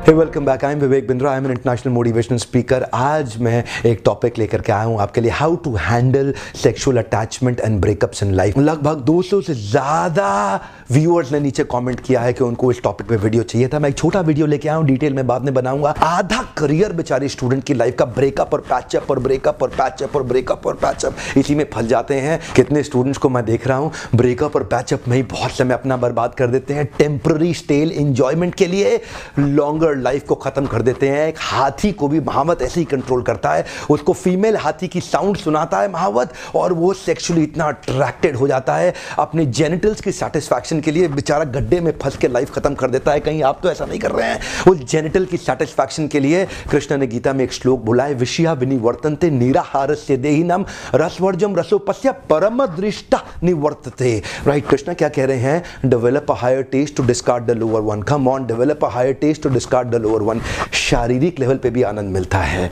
Hey welcome back. I am Vivek Bindra. I am an international motivational speaker. आज मैं एक topic लेकर के आया हूँ आपके लिए, how to handle sexual attachment and breakups in life. लगभग 200 से ज़्यादा व्यूअर्स ने नीचे कमेंट किया है कि उनको इस टॉपिक पे वीडियो चाहिए था। मैं एक छोटा वीडियो लेके आया हूँ, डिटेल में बाद में बनाऊंगा। आधा करियर बेचारे स्टूडेंट की लाइफ का ब्रेकअप और पैचअप और ब्रेकअप और पैचअप और ब्रेकअप और पैचअप, इसी में फंस जाते हैं। कितने स्टूडेंट्स को मैं देख रहा हूँ ब्रेकअप और पैचअप में ही बहुत समय अपना बर्बाद कर देते हैं, टेम्पररी स्टेल एंजॉयमेंट के लिए लॉन्गर लाइफ को खत्म कर देते हैं। एक हाथी को भी महावत ऐसे ही कंट्रोल करता है, उसको फीमेल हाथी की साउंड सुनाता है महावत, और वो सेक्सुअली इतना अट्रैक्टेड हो जाता है, अपने जेनिटल्स की सेटिस्फैक्शन के लिए बेचारा गड्ढे में फंस के लाइफ खत्म कर देता है। कहीं आप तो ऐसा नहीं कर रहे हैं? उस जेनिटल की सेटिस्फैक्शन के लिए कृष्ण ने गीता में एक श्लोक बोला है, विषया विनिवर्तन्ते निराहारस्य देहिनम रसवर्जम रसोपस्य परम दृष्टा निवर्तते। राइट, कृष्ण क्या कह रहे हैं? Develop a higher taste to discard the lower one. Come on, develop a higher taste to discard the lower one. शारीरिक लेवल पे भी आनंद मिलता है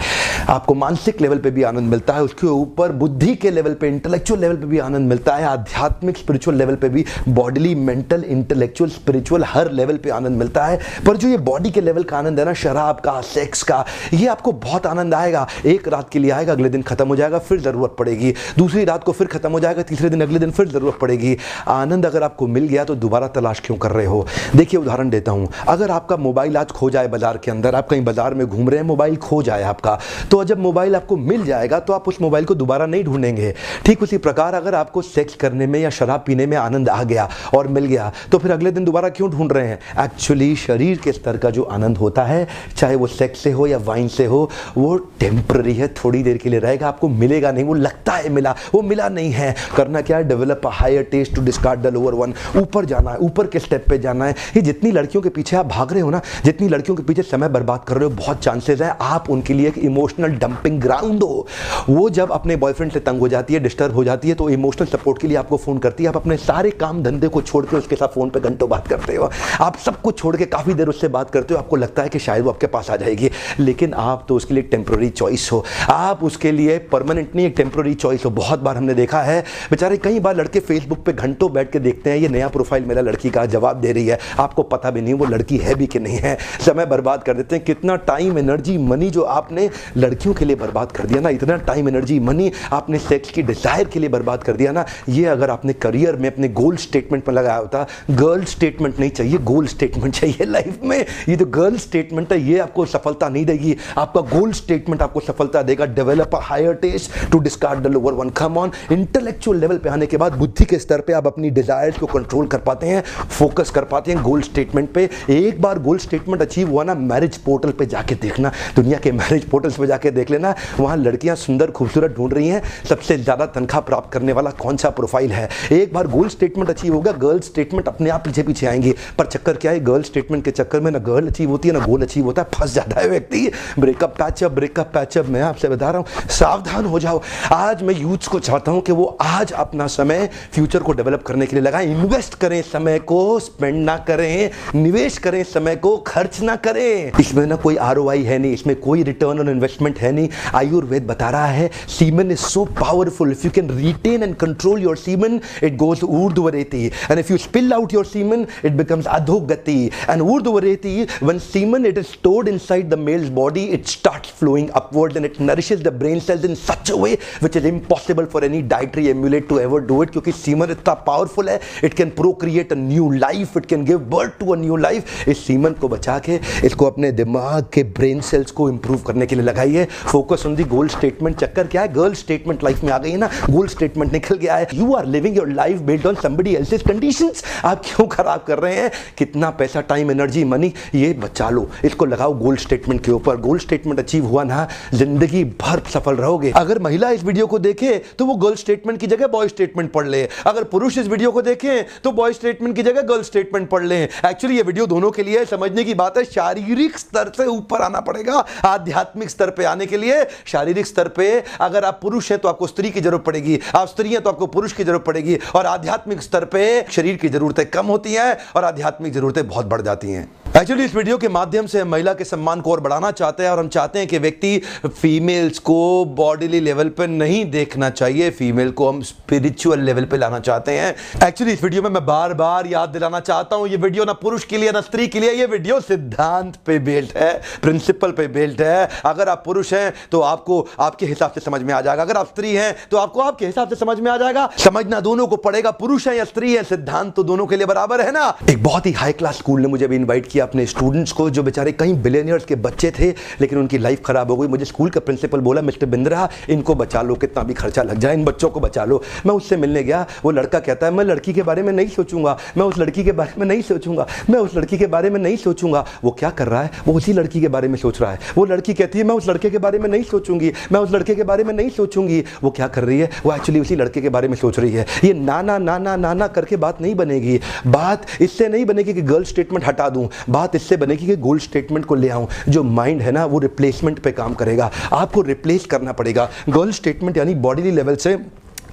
आपको, मानसिक लेवल पे भी आनंद मिलता है, उसके ऊपर बुद्धि के लेवल पे, इंटेलेक्चुअल लेवल पे भी आनंद मिलता है, आध्यात्मिक स्पिरिचुअल लेवल पे भी, बॉडीली मेंटल इंटेलेक्चुअल स्पिरिचुअल हर लेवल पे आनंद मिलता है। पर जो ये बॉडी के लेवल का आनंद है ना, शराब का, सेक्स का, ये आपको बहुत आनंद आएगा। एक रात के लिए आएगा, अगले दिन खत्म हो जाएगा, फिर जरूरत पड़ेगी, दूसरी रात को फिर खत्म हो जाएगा, तीसरे दिन अगले दिन फिर जरूरत पड़ेगी। आनंद अगर आपको मिल गया तो दोबारा तलाश क्यों कर रहे हो? देखिए उदाहरण देता हूं, अगर आपका मोबाइल आज खो जाए बाजार के अंदर, आप कहीं बाजार में घूम रहे हैं, मोबाइल खो जाए आपका, तो जब मोबाइल आपको मिल जाएगा तो आप उस मोबाइल को दोबारा नहीं ढूंढेंगे। ठीक उसी प्रकार अगर आपको सेक्स करने में या शराब पीने में आनंद आ गया और मिल गया, तो फिर अगले दिन दोबारा क्यों ढूंढ रहे हैं? एक्चुअली शरीर के स्तर का जो आनंद होता है, चाहे वो सेक्स से हो या वाइन से हो, वो टेम्पररी है, थोड़ी देर के लिए रहेगा, आपको मिलेगा नहीं। वो लगता है मिला, वो मिला नहीं है। करना क्या है? Develop a higher taste to discard the lower one. ऊपर जाना है, ऊपर के स्टेप पे जाना है। ये जितनी लड़कियों के पीछे आप भाग रहे हो ना, जितनी लड़कियों के पीछे समय बर्बाद कर रहे हो, बहुत चांसेस है आप उनके लिए एक इमोशनल डंपिंग ग्राउंड हो। वो जब अपने बॉयफ्रेंड से तंग हो जाती है, डिस्टर्ब हो जाती है, तो इमोशनल सपोर्ट के लिए आपको फोन करती है। आप अपने सारे काम धंधे को छोड़ के उसके साथ फोन पे घंटों बात करते हो, आप सब कुछ छोड़ के काफी देर उससे बात करते हो, आपको लगता है कि शायद वो आपके पास आ जाएगी, लेकिन आप तो उसके लिए टेम्पररी चॉइस हो, आप उसके लिए परमानेंट नहीं, एक टेम्पररी चॉइस हो। बहुत बार हमने देखा है बेचारे, कई बार लड़के फेसबुक पे घंटों बैठ के देखते हैं, ये नया प्रोफाइल मेरा लड़की का जवाब दे रही है, आपको पता भी नहीं वो लड़की है भी कि नहीं है, समय बर्बाद कर देते हैं। कितना टाइम, एनर्जी, मनी जो आपने लड़कियों के लिए बर्बाद कर दिया ना, इतना टाइम, एनर्जी, मनी आपने सेक्स की डिजायर के लिए बर्बाद कर दिया ना, ये अगर आपने करियर में अपने गोल स्टेटमेंट में लगाया होता। गर्ल स्टेटमेंट नहीं चाहिए, गोल स्टेटमेंट चाहिए लाइफ में। ये जो गर्ल स्टेटमेंट है ये आपको सफलता नहीं देगी, आपका गोल स्टेटमेंट आपको सफलता देगा। Develop a higher taste to discard the lower one. Come on, intellectual level पे आने के बाद बुद्धि के स्तर पे आप अपनी डिजायर्स को कंट्रोल कर पाते हैं, फोकस कर पाते हैं गोल स्टेटमेंट पे। एक बार गोल स्टेटमेंट अचीव हुआ ना, मैरिज पोर्टल पे जाके देखना, दुनिया के मैरिज पोर्टल्स पे जाके देख लेना, वहां लड़कियां सुंदर खूबसूरत ढूंढ रही हैं, सबसे ज्यादा तनख्वाह प्राप्त करने वाला कौन सा प्रोफाइल है। एक बार गोल स्टेटमेंट अचीव होगा, गर्ल स्टेटमेंट अपने आप पीछे पीछे आएंगे। पर चक्कर क्या है? गर्ल स्टेटमेंट के चक्कर में ना गर्ल अचीव होती है ना गोल अचीव होता है, फंस जाता है व्यक्ति। ब्रेकअप पैचअप, मैं आपसे बता रहा हूं, सावधान हो जाओ। आज मैं यूथ्स को चाहता हूं कि वो आज अपना समय फ्यूचर को डेवलप करने के लिए लगाएं। इन्वेस्ट करें, समय को स्पेंड ना करें, निवेश करें, समय को खर्च ना करें। इसमें ना कोई ROI है नहीं, इसमें कोई रिटर्न ऑन इन्वेस्टमेंट है नहीं। आयुर्वेद बता रहा है semen is so powerful, if you can retain and control your semen it goes urdhvareti, and if you spill out your semen it becomes adhogati, and urdhvareti, when semen it is stored inside the male's body it starts flowing upward and it nourishes the brain cells in such a way which is impossible for any dietary emulate to ever do it, क्योंकि semen इतना powerful है, it can procreate a new life, it can give birth to a new life. इस semen को बचा के इसको अपने दिमाग के ब्रेन सेल्स को इंप्रूव करने के लिए लगाइए। Focus on the goal statement. चक्कर क्या है? गर्ल स्टेटमेंट लाइफ में आ गई है ना, गोल स्टेटमेंट निकल गया है। You are living your life based on somebody else's conditions. आप क्यों खराब कर रहे हैं? कितना पैसा, टाइम, एनर्जी, मनी, ये बचा लो, इसको लगाओ गोल स्टेटमेंट के ऊपर। गोल स्टेटमेंट अचीव हुआ ना, जिंदगी भर सफल रहोगे। अगर महिला इस वीडियो को देखे तो वो गर्ल स्टेटमेंट की जगह बॉय स्टेटमेंट पढ़ ले, अगर पुरुष इस वीडियो को देखे तो बॉय स्टेटमेंट की जगह गर्ल स्टेटमेंट पढ़ ले। एक्चुअली ये वीडियो दोनों के लिए समझने की बात है। शारीरिक स्तर से ऊपर आना पड़ेगा, आध्यात्मिक स्तर पे आने के लिए। शारीरिक स्तर पे अगर आप पुरुष हैं तो आपको स्त्री की जरूरत पड़ेगी, आप स्त्री हैं तो आपको पुरुष की जरूरत पड़ेगी, और आध्यात्मिक स्तर पे शरीर की जरूरतें कम होती हैं और आध्यात्मिक जरूरतें बहुत बढ़ जाती हैं। एक्चुअली इस वीडियो के माध्यम से हम महिला के सम्मान को और बढ़ाना चाहते हैं और हम चाहते हैं कि व्यक्ति फीमेल्स को बॉडीली लेवल पे नहीं देखना चाहिए, फीमेल को हम स्पिरिचुअल लेवल पे लाना चाहते हैं। एक्चुअली इस वीडियो में मैं बार बार याद दिलाना चाहता हूं, ये वीडियो ना पुरुष के लिए ना स्त्री के लिए, ये वीडियो सिद्धांत पे बेस्ड है, प्रिंसिपल पे बेस्ड है। अगर आप पुरुष हैं तो आपको आपके हिसाब से समझ में आ जाएगा, अगर आप स्त्री हैं तो आपको आपके हिसाब से समझ में आ जाएगा। समझना दोनों को पड़ेगा, पुरुष है या स्त्री है, सिद्धांत तो दोनों के लिए बराबर है ना। एक बहुत ही हाई क्लास स्कूल ने मुझे भी इन्वाइट किया अपने स्टूडेंट्स को, जो बेचारे कई बिलियनियर्स के बच्चे थे लेकिन उनकी लाइफ खराब हो गई। मुझे स्कूल का प्रिंसिपल बोला, मिस्टर बिंद्रा इनको बचा लो, कितना भी खर्चा लग जाए इन बच्चों को बचा लो। मैं उससे मिलने गया, वो लड़का कहता है मैं लड़की के बारे में नहीं सोचूंगा, मैं उस लड़की के बारे में नहीं सोचूंगा, मैं उस लड़की के बारे में नहीं सोचूंगा। वो क्या कर रहा है, वो उसी लड़की के बारे में सोच रहा है। वो लड़की कहती है मैं उस लड़के के बारे में नहीं सोचूंगी, मैं उस लड़के के बारे में नहीं सोचूंगी। वो क्या कर रही है, वो एक्चुअली उसी लड़के के बारे में सोच रही है। ये नाना नाना नाना करके बात नहीं बनेगी। बात इससे नहीं बनेगी कि गर्ल स्टेटमेंट हटा दूं, बात इससे बनेगी कि गोल्ड स्टेटमेंट को ले आऊं। जो माइंड है ना वो रिप्लेसमेंट पे काम करेगा, आपको रिप्लेस करना पड़ेगा। गर्ल स्टेटमेंट यानी बॉडी लेवल से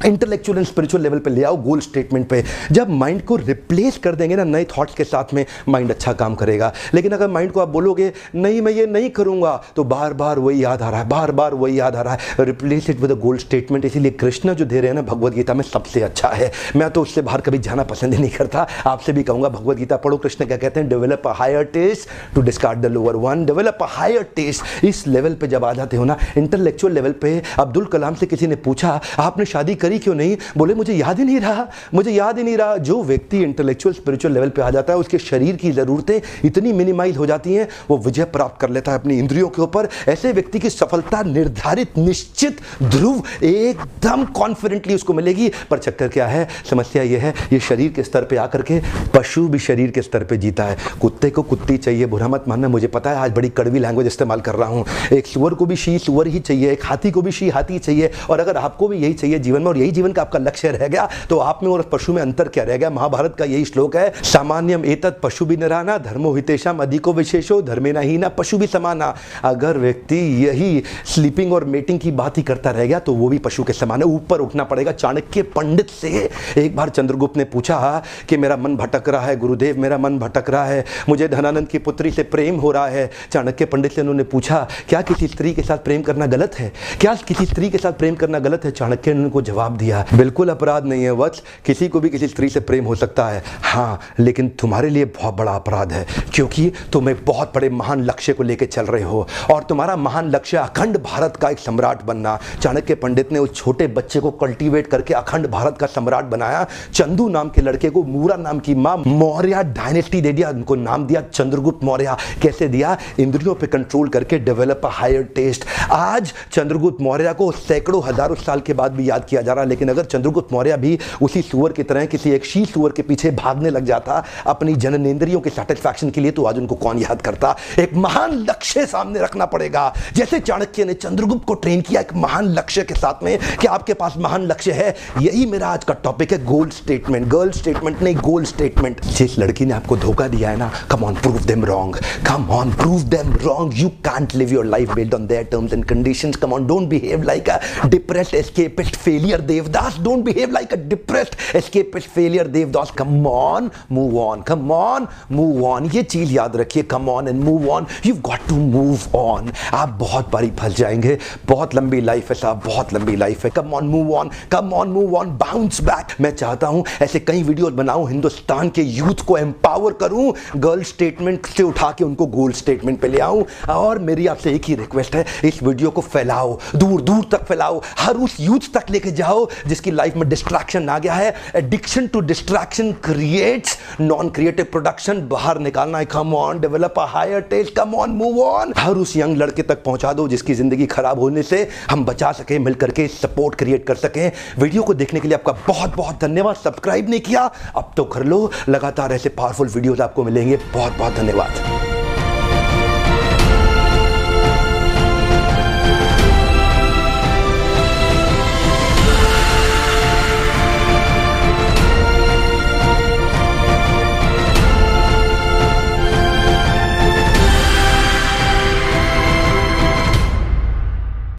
इंटेलेक्चुअल एंड स्पिरिचुअल लेवल पे ले आओ गोल स्टेटमेंट पे। जब माइंड को रिप्लेस कर देंगे ना नए थॉट्स के साथ में, माइंड अच्छा काम करेगा। लेकिन अगर माइंड को आप बोलोगे नहीं मैं ये नहीं करूंगा, तो बार बार वही याद आ रहा है, बार बार वही याद आ रहा है। Replace it with a goal statement. इसीलिए कृष्ण जो दे रहे हैं ना भगवद गीता में सबसे अच्छा है। मैं तो उससे बाहर कभी जाना पसंद ही नहीं करता, आपसे भी कहूंगा भगवद गीता पढ़ो। कृष्ण क्या कहते हैं, develop a higher taste to discard the lower one. Develop a higher taste. इस लेवल पे जब आ जाते हो ना इंटेलेक्चुअल लेवल पे, अब्दुल कलाम से किसी ने पूछा आपने शादी करी क्यों नहीं, बोले मुझे याद ही नहीं रहा, मुझे याद ही नहीं रहा। जो व्यक्ति इंटेलेक्चुअल स्पिरिचुअल लेवल पे आ जाता है उसके शरीर की जरूरतें इतनी मिनिमाइज हो जाती हैं, वो विजय प्राप्त कर लेता है अपनी इंद्रियों के ऊपर। ऐसे व्यक्ति की सफलता निर्धारित, निश्चित, ध्रुव, एकदम कॉन्फिडेंटली उसको मिलेगी। पर चक्कर क्या है, समस्या ये है, ये शरीर के स्तर पे आकर के पशु भी शरीर के स्तर पे जीता है। कुत्ते को कुत्ती चाहिए, बुरा मत मानना, मुझे पता है आज बड़ी कड़वी लैंग्वेज इस्तेमाल कर रहा हूं। एक सुअर को भी शी सुअर ही चाहिए, एक हाथी को भी शी हाथी चाहिए। और अगर आपको भी यही चाहिए जीवन में और यही जीवन का आपका लक्ष्य रह गया, तो आप में और पशु में अंतर क्या रह गया। महाभारत का यही श्लोक है, सामान्यम एतत् पशु भी नराना धर्मो हितेषाम अधिको विशेषो धर्मेना हीना पशु भी समाना। अगर व्यक्ति यही स्लीपिंग और मेटिंग की बात ही करता रह गया तो वो भी पशु के समान है। ऊपर उठना पड़ेगा। चाणक्य पंडित से एक बार चंद्रगुप्त ने पूछा कि मेरा मन भटक रहा है गुरुदेव, मेरा मन भटक रहा है, मुझे धनानंद की पुत्री से प्रेम हो रहा है। चाणक्य पंडित से उन्होंने पूछा क्या किसी स्त्री के साथ प्रेम करना गलत है, क्या किसी स्त्री के साथ प्रेम करना गलत है। चाणक्य ने उनको जवाब दिया बिल्कुल अपराध नहीं है वत्स, किसी को भी किसी स्त्री से प्रेम हो सकता है, हाँ लेकिन तुम्हारे लिए बहुत बड़ा अपराध है, क्योंकि तुम एक बहुत बड़े महान लक्ष्य को लेकर चल रहे हो और तुम्हारा महान लक्ष्य अखंड भारत का एक सम्राट बनना। चाणक्य पंडित ने उस छोटे बच्चे को कल्टीवेट करके अखंड भारत का सम्राट बनाया। चंदू नाम के लड़के को मूरा नाम की मां मौर्य डायनेस्टी दे दिया, उनको नाम दिया चंद्रगुप्त मौर्य। कैसे दिया, इंद्रियों पे कंट्रोल करके, डेवलप अ हायर टेस्ट। आज चंद्रगुप्त मौर्य को सैकड़ों हजारों साल के बाद भी याद किया जा रहा है, लेकिन अगर चंद्रगुप्त मौर्य भी उसी सुअर की तरह किसी एक शी सुअर के पीछे भागने लग जाता अपनी जननेंद्रियों के सैटिस्फैक्शन के लिए, तो आज उनको कौन याद करता। एक महान लक्ष्य सामने रखना पड़ेगा, जैसे चाणक्य ने चंद्रगुप्त को ट्रेन किया एक महान लक्ष्य के साथ में कि आपके पास महान लक्ष्य है। यही मेरा आज का टॉपिक है, गोल स्टेटमेंट। गर्ल स्टेटमेंट नहीं, गोल स्टेटमेंट। जिस लड़की ने आपको धोखा दिया है ना, come on prove them wrong, come on prove them wrong. You can't live your life based on their terms and conditions. Come on, don't behave like a depressed escapist failure Devdas. Don't behave like a depressed escapist failure Devdas. come on move on, come on move on। ये चीज याद रखिए, come on and move on, you've got to move on। आप बहुत बारी फंस जाएंगे, बहुत लंबी लाइफ है साहब, बहुत लंबी लाइफ है। come on move on, come on move on, bounce back। मैं चाहता हूं ऐसे कई वीडियोस बनाऊं, हिंदुस्तान के यूथ को एम्पावर करूं, गर्ल स्टेटमेंट से उठा के उनको गोल स्टेटमेंट पे ले आऊं। और मेरी आपसे एक ही रिक्वेस्ट है, इस वीडियो को फैलाओ, दूर दूर तक फैलाओ, हर उस यूथ तक लेके जाओ जिसकी लाइफ में डिस्ट्रैक्शन आ गया है। Addiction to distraction creates non creative production. बाहर निकालना है। Come on, develop a higher taste, come on move on. हर उस यंग लड़के तक पहुंचा दो जिसकी जिंदगी खराब होने से हम बचा सके, मिलकर के सपोर्ट क्रिएट कर सके। वीडियो को देखने के लिए आपका बहुत बहुत धन्यवाद। सब्सक्राइब नहीं किया अब तो कर लो, लगातार ऐसे पावरफुल वीडियोस आपको मिलेंगे। बहुत बहुत धन्यवाद।